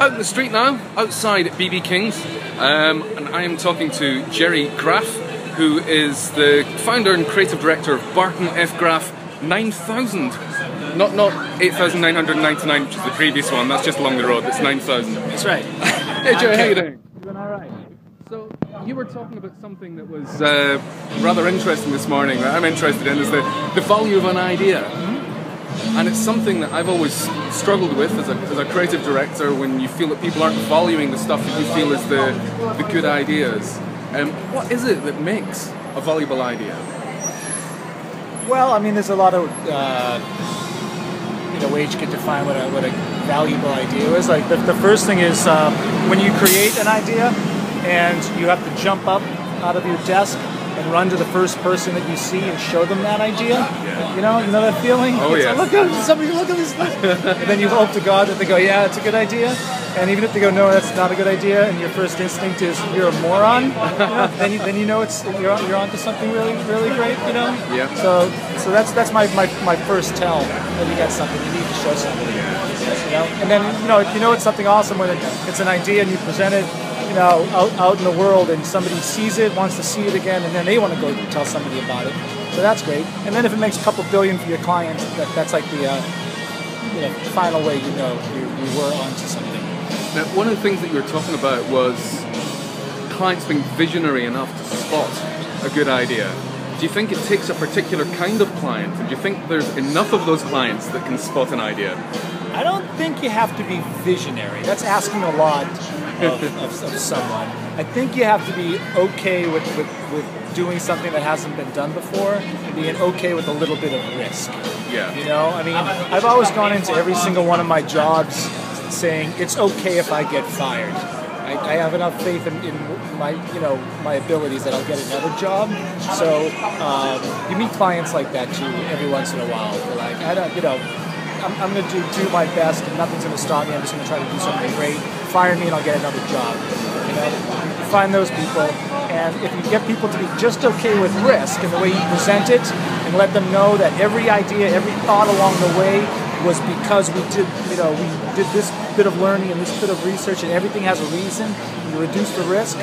out in the street now, outside BB King's, and I am talking to Gerry Graf, who is the founder and creative director of Barton F. Graf 9000. Not 8,999, which is the previous one. That's just along the road. It's 9,000. That's right. Hey Gerry, how you doing? Doing all right. So you were talking about something that was rather interesting this morning. That I'm interested in is the value of an idea. And it's something that I've always struggled with as a creative director, when you feel that people aren't valuing the stuff that you feel is the good ideas. What is it that makes a valuable idea? Well, I mean, there's a lot of ways you can define what a valuable idea is. Like the first thing is when you create an idea and you have to jump up out of your desk and run to the first person that you see and show them that idea. Yeah. You know that feeling? Oh yeah. Look at this. And then you hope to God that they go, yeah, it's a good idea. And even if they go, no, that's not a good idea, and your first instinct is you're a moron, then you know you're onto something really great. Yeah. So that's my first tell that you got something. You need to show somebody. And then if you know it's something awesome when it's an idea and you present it, out in the world, and somebody sees it, wants to see it again, and then they want to go tell somebody about it. So that's great. And then if it makes a couple billion for your client, that's like the final way you were onto something. Now, one of the things that you were talking about was clients being visionary enough to spot a good idea. Do you think it takes a particular kind of client, and do you think there's enough of those clients that can spot an idea? I don't think you have to be visionary. That's asking a lot of someone. I think you have to be okay with doing something that hasn't been done before, and being okay with a little bit of risk. Yeah. I mean, I've always gone into every single one of my jobs saying it's okay if I get fired. I have enough faith in my abilities that I'll get another job. So you meet clients like that too every once in a while. They're like, I'm going to do my best, and nothing's going to stop me. I'm just going to try to do something great. Fire me, and I'll get another job. You find those people, and if you get people to be just okay with risk and the way you present it, and let them know that every idea, every thought along the way was because we did this bit of learning and this bit of research, and everything has a reason. You reduce the risk,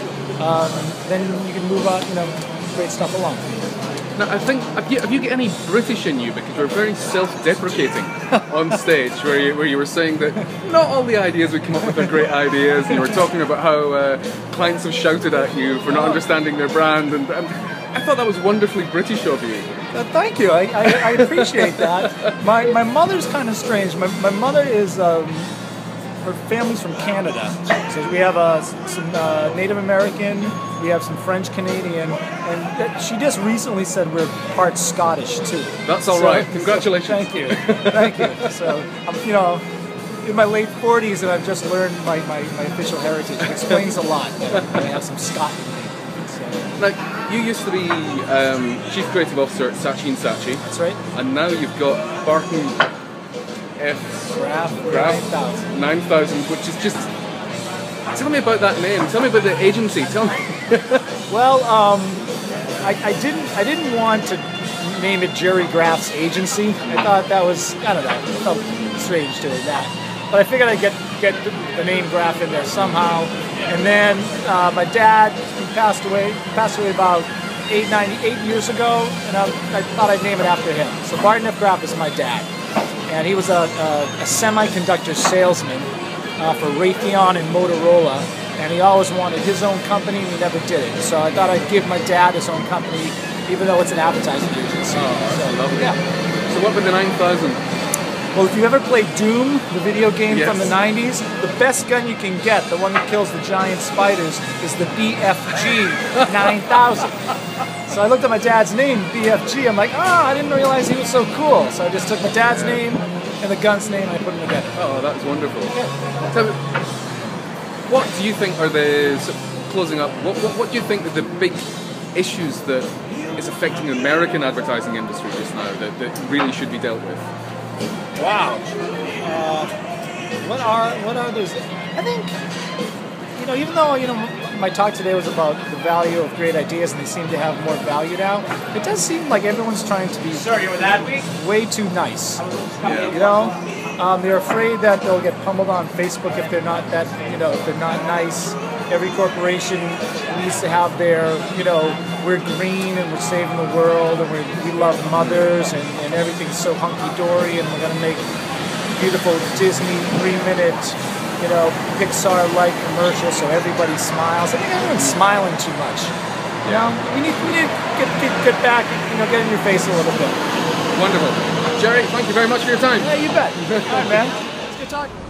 then you can move on. Great stuff along. Now, I think, have you got any British in you? Because we're very self-deprecating on stage, where you were saying that not all the ideas we come up with are great ideas, and you were talking about how clients have shouted at you for not understanding their brand, and I thought that was wonderfully British of you. Thank you. I appreciate that. My mother's kind of strange. My mother is... her family's from Canada, so we have some Native American, we have some French Canadian, and she just recently said we're part Scottish too. That's all right. Congratulations. Thank you. So I'm in my late 40s, and I've just learned my official heritage. It explains a lot that I have some Scotland. Now, you used to be Chief Creative Officer at Saatchi & Saatchi. That's right. And now you've got Barton F. Graf 9000, which is just... Tell me about that name. Tell me about the agency. Tell me. Well, I didn't want to name it Gerry Graf's agency. I thought that was, I don't know, it felt strange doing that. But I figured I'd get the name Graf in there somehow. And then my dad, he passed away about 8 years ago, and I thought I'd name it after him. So Barton F. Graf is my dad. And he was a semiconductor salesman for Raytheon and Motorola, and he always wanted his own company, and he never did it. So I thought I'd give my dad his own company, even though it's an advertising agency. Oh, that's lovely. Yeah. So what about the 9000? Well, if you ever played Doom, the video game Yes. from the 90s, the best gun you can get, the one that kills the giant spiders, is the BFG 9000. So I looked at my dad's name, BFG. I'm like, I didn't realize he was so cool. So I just took my dad's name and the gun's name, and I put them together. Oh, that's wonderful. Yeah. So, what do you think are closing up, what do you think are the big issues that is affecting the American advertising industry just now that really should be dealt with? Wow. What are those? I think, even though, my talk today was about the value of great ideas, and they seem to have more value now, it does seem like everyone's trying to be way too nice. Yeah. They're afraid that they'll get pummeled on Facebook if they're not that, if they're not nice. Every corporation needs to have their, we're green and we're saving the world and we love mothers and everything's so hunky-dory and we're going to make beautiful Disney 3-minute, Pixar-like commercials so everybody smiles. I think everyone's smiling too much. We need to get back, get in your face a little bit. Wonderful. Gerry, thank you very much for your time. Yeah, you bet. All right, man. It's good talking.